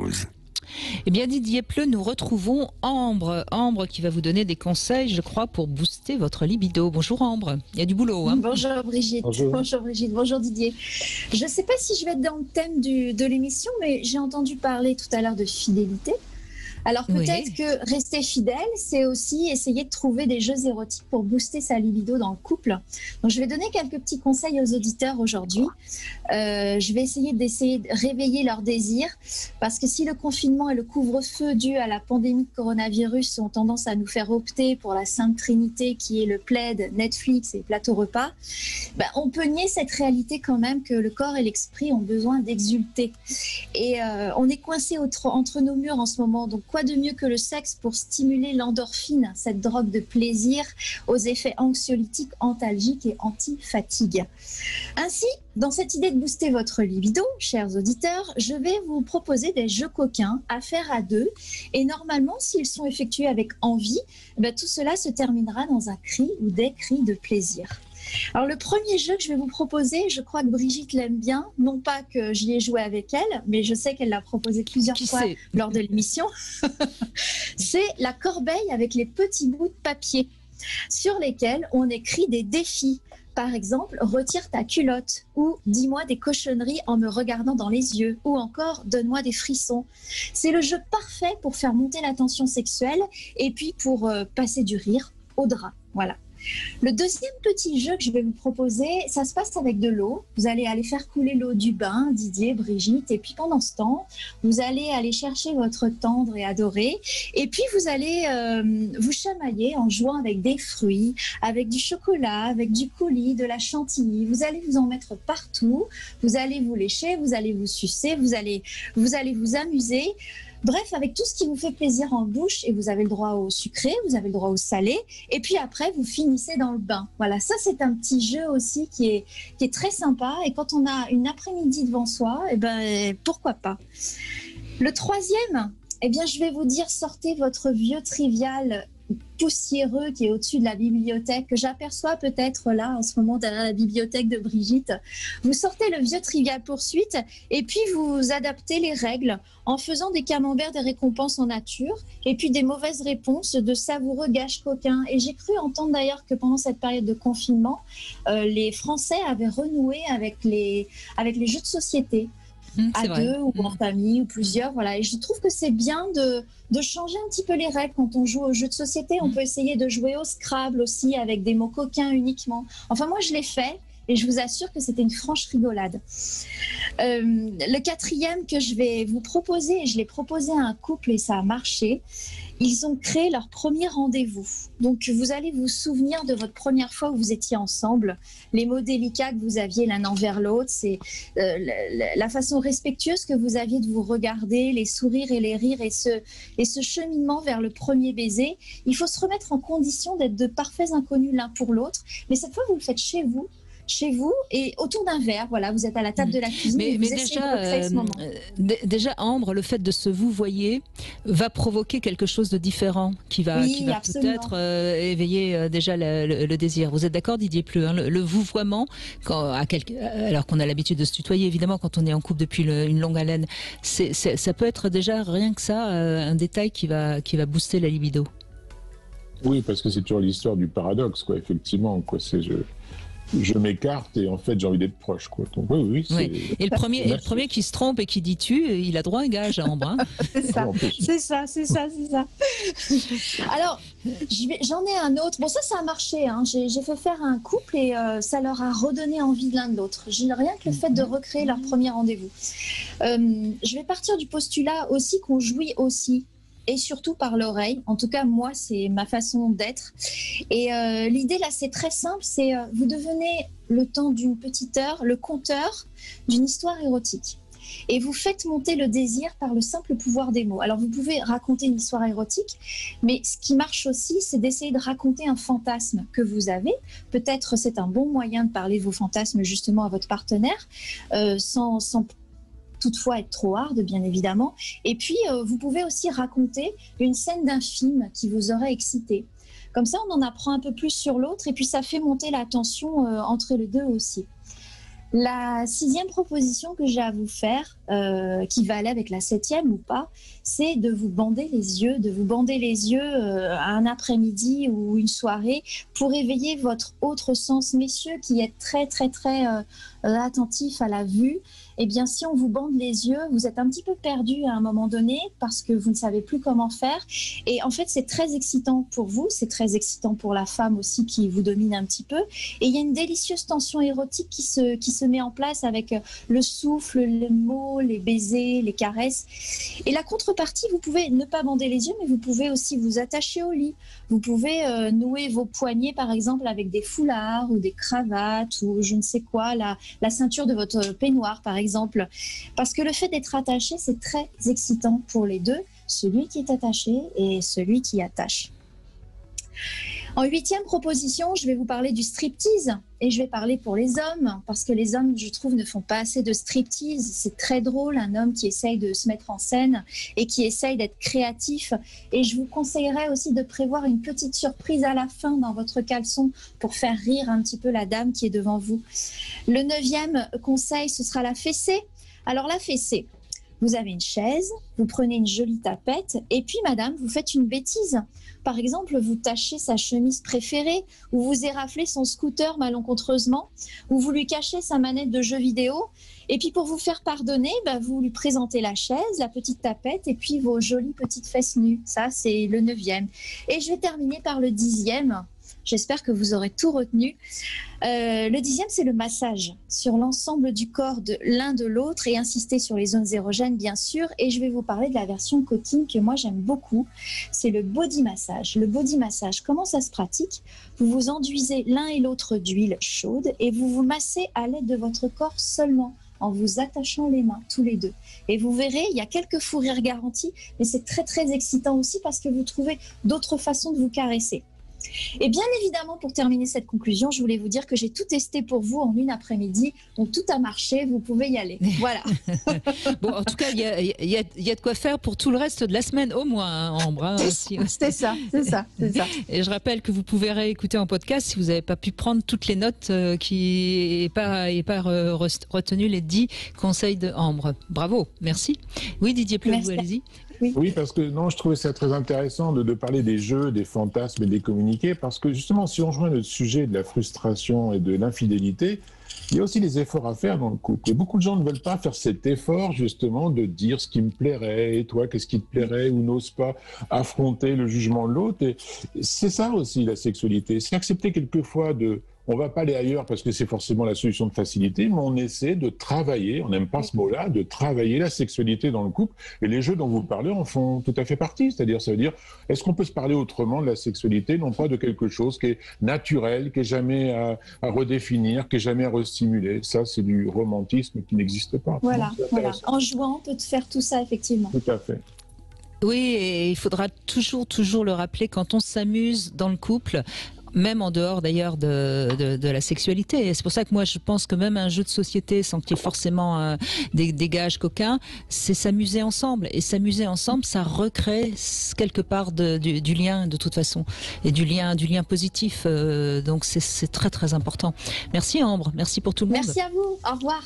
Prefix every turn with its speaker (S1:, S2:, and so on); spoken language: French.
S1: chose.
S2: Eh bien Didier Pleu, nous retrouvons Ambre. Ambre qui va vous donner des conseils, je crois, pour booster votre libido. Bonjour Ambre, il y a du boulot. Hein.
S3: Bonjour Brigitte. Bonjour Brigitte, bonjour Didier. Je ne sais pas si je vais être dans le thème de l'émission, mais j'ai entendu parler tout à l'heure de fidélité. Alors peut-être que rester fidèle, c'est aussi essayer de trouver des jeux érotiques pour booster sa libido dans le couple. Donc je vais donner quelques petits conseils aux auditeurs aujourd'hui. Je vais essayer de réveiller leur désir, parce que si le confinement et le couvre-feu dû à la pandémie de coronavirus ont tendance à nous faire opter pour la sainte trinité qui est le plaid, Netflix et plateau repas, on peut nier cette réalité quand même que le corps et l'esprit ont besoin d'exulter. Et on est coincé entre nos murs en ce moment, donc quoi de mieux que le sexe pour stimuler l'endorphine, cette drogue de plaisir aux effets anxiolytiques, antalgiques et anti-fatigue. Ainsi, dans cette idée de booster votre libido, chers auditeurs, je vais vous proposer des jeux coquins à faire à deux. Et normalement, s'ils sont effectués avec envie, tout cela se terminera dans un cri ou des cris de plaisir. Alors le premier jeu que je vais vous proposer, je crois que Brigitte l'aime bien, non pas que j'y ai joué avec elle, mais je sais qu'elle l'a proposé plusieurs fois lors de l'émission. C'est la corbeille avec les petits bouts de papier sur lesquels on écrit des défis. Par exemple, retire ta culotte, ou dis-moi des cochonneries en me regardant dans les yeux, ou encore donne-moi des frissons. C'est le jeu parfait pour faire monter la tension sexuelle et puis pour passer du rire au drap. Voilà. Le deuxième petit jeu que je vais vous proposer, ça se passe avec de l'eau. Vous allez aller faire couler l'eau du bain, Didier, Brigitte, et puis pendant ce temps, vous allez aller chercher votre tendre et adoré, et puis vous allez vous chamailler en jouant avec des fruits, avec du chocolat, avec du coulis, de la chantilly. Vous allez vous en mettre partout, vous allez vous lécher, vous allez vous sucer, vous allez vous amuser. Bref, avec tout ce qui vous fait plaisir en bouche, et vous avez le droit au sucré, vous avez le droit au salé, et puis après, vous finissez dans le bain. Voilà, ça c'est un petit jeu aussi qui est très sympa, et quand on a une après-midi devant soi, pourquoi pas. Le troisième, je vais vous dire, sortez votre vieux trivial poussiéreux qui est au-dessus de la bibliothèque, que j'aperçois peut-être là en ce moment derrière la bibliothèque de Brigitte. Vous sortez le vieux trivial poursuite et puis vous adaptez les règles en faisant des camemberts, des récompenses en nature et puis des mauvaises réponses, de savoureux gages coquins. Et j'ai cru entendre d'ailleurs que pendant cette période de confinement, les Français avaient renoué avec les jeux de société. À deux ou en famille ou plusieurs, voilà. Et je trouve que c'est bien de changer un petit peu les règles quand on joue aux jeux de société. On peut essayer de jouer au Scrabble aussi avec des mots coquins uniquement. Enfin, moi, je l'ai fait et je vous assure que c'était une franche rigolade. Le quatrième que je vais vous proposer, et je l'ai proposé à un couple et ça a marché, ils ont créé leur premier rendez-vous. Donc, vous allez vous souvenir de votre première fois où vous étiez ensemble, les mots délicats que vous aviez l'un envers l'autre, c'est la façon respectueuse que vous aviez de vous regarder, les sourires et les rires et ce cheminement vers le premier baiser. Il faut se remettre en condition d'être de parfaits inconnus l'un pour l'autre, mais cette fois, vous le faites chez vous et autour d'un verre, voilà, vous êtes à la table de la cuisine. Mais
S2: déjà, Ambre, le fait de se vouvoyer va provoquer quelque chose de différent qui va peut-être éveiller déjà le désir. Vous êtes d'accord, Didier Pleu, hein, le vouvoiement, alors qu'on a l'habitude de se tutoyer, évidemment, quand on est en couple depuis une longue haleine, ça peut être déjà rien que ça, un détail qui va booster la libido.
S4: Oui, parce que c'est toujours l'histoire du paradoxe, quoi, effectivement, quoi, je m'écarte et en fait j'ai envie d'être proche, quoi. Donc, oui.
S2: Et le premier qui se trompe et qui dit tu, il a droit à un gage, Ambre. Hein.
S3: C'est ça. Alors j'en ai un autre. Bon, ça a marché. Hein. J'ai fait faire un couple et ça leur a redonné envie de l'un de l'autre. Rien que le fait de recréer leur premier rendez-vous. Je vais partir du postulat aussi qu'on jouit aussi. Et surtout par l'oreille. En tout cas, moi, c'est ma façon d'être. Et l'idée, là, c'est très simple. C'est vous devenez, le temps d'une petite heure, le conteur d'une histoire érotique. Et vous faites monter le désir par le simple pouvoir des mots. Alors, vous pouvez raconter une histoire érotique, mais ce qui marche aussi, c'est d'essayer de raconter un fantasme que vous avez. Peut-être c'est un bon moyen de parler de vos fantasmes justement à votre partenaire, sans toutefois être trop hard, bien évidemment. Et puis, vous pouvez aussi raconter une scène d'un film qui vous aurait excité. Comme ça, on en apprend un peu plus sur l'autre et puis ça fait monter la tension entre les deux aussi. La sixième proposition que j'ai à vous faire, qui va aller avec la 7e ou pas, c'est de vous bander les yeux, un après-midi ou une soirée pour éveiller votre autre sens, messieurs, qui est très, très, très attentif à la vue. Eh bien, si on vous bande les yeux, vous êtes un petit peu perdu à un moment donné parce que vous ne savez plus comment faire. Et en fait, c'est très excitant pour vous, c'est très excitant pour la femme aussi qui vous domine un petit peu. Et il y a une délicieuse tension érotique qui se met en place avec le souffle, les mots, les baisers, les caresses. Et la contrepartie, vous pouvez ne pas bander les yeux, mais vous pouvez aussi vous attacher au lit. Vous pouvez nouer vos poignets, par exemple, avec des foulards ou des cravates ou je ne sais quoi, la ceinture de votre peignoir, par exemple. Parce que le fait d'être attaché, c'est très excitant pour les deux, celui qui est attaché et celui qui attache. En 8e proposition, je vais vous parler du striptease et je vais parler pour les hommes parce que les hommes, je trouve, ne font pas assez de striptease. C'est très drôle, un homme qui essaye de se mettre en scène et qui essaye d'être créatif. Et je vous conseillerais aussi de prévoir une petite surprise à la fin dans votre caleçon pour faire rire un petit peu la dame qui est devant vous. Le 9e conseil, ce sera la fessée. Alors la fessée, vous avez une chaise, vous prenez une jolie tapette et puis madame, vous faites une bêtise. Par exemple, vous tachez sa chemise préférée ou vous éraflez son scooter malencontreusement ou vous lui cachez sa manette de jeu vidéo. Et puis pour vous faire pardonner, vous lui présentez la chaise, la petite tapette et puis vos jolies petites fesses nues. Ça, c'est le 9e. Et je vais terminer par le 10e. J'espère que vous aurez tout retenu. Le 10e, c'est le massage sur l'ensemble du corps de l'un de l'autre et insister sur les zones érogènes, bien sûr. Et je vais vous parler de la version coquine que moi, j'aime beaucoup. C'est le body massage. Le body massage, comment ça se pratique? Vous vous enduisez l'un et l'autre d'huile chaude et vous vous massez à l'aide de votre corps seulement, en vous attachant les mains, tous les deux. Et vous verrez, il y a quelques fous rires garantis, mais c'est très, très excitant aussi parce que vous trouvez d'autres façons de vous caresser. Et bien évidemment, pour terminer cette conclusion, je voulais vous dire que j'ai tout testé pour vous en une après-midi. Donc tout a marché, vous pouvez y aller. Voilà.
S2: Bon, en tout cas, il y a de quoi faire pour tout le reste de la semaine au moins, hein, Ambre. Hein,
S3: c'est ça.
S2: Et je rappelle que vous pouvez réécouter en podcast si vous n'avez pas pu prendre toutes les notes qui n'aient pas retenu les 10 conseils de Ambre. Bravo, merci. Oui, Didier Pleu, vous allez-y.
S4: Oui, parce que non, je trouvais ça très intéressant de parler des jeux, des fantasmes et des communiquer, parce que justement, si on rejoint le sujet de la frustration et de l'infidélité, il y a aussi des efforts à faire dans le couple. Et beaucoup de gens ne veulent pas faire cet effort, justement, de dire ce qui me plairait, et toi, qu'est-ce qui te plairait, ou n'osent pas affronter le jugement de l'autre. Et c'est ça aussi, la sexualité. C'est accepter quelquefois de... On ne va pas aller ailleurs parce que c'est forcément la solution de facilité, mais on essaie de travailler, on n'aime pas ce mot-là, de travailler la sexualité dans le couple. Et les jeux dont vous parlez en font tout à fait partie. C'est-à-dire, ça veut dire, est-ce qu'on peut se parler autrement de la sexualité, non pas de quelque chose qui est naturel, qui n'est jamais à redéfinir, qui n'est jamais à restimuler. Ça, c'est du romantisme qui n'existe pas.
S3: Voilà. En jouant, on peut faire tout ça, effectivement.
S4: Tout à fait.
S2: Oui, et il faudra toujours le rappeler quand on s'amuse dans le couple, même en dehors d'ailleurs de la sexualité. Et c'est pour ça que moi je pense que même un jeu de société sans qu'il y ait forcément des gages coquins, c'est s'amuser ensemble. Et s'amuser ensemble, ça recrée quelque part du lien de toute façon. Et du lien positif. Donc c'est très très important. Merci Ambre, merci pour tout le monde.
S3: Merci à vous, au revoir.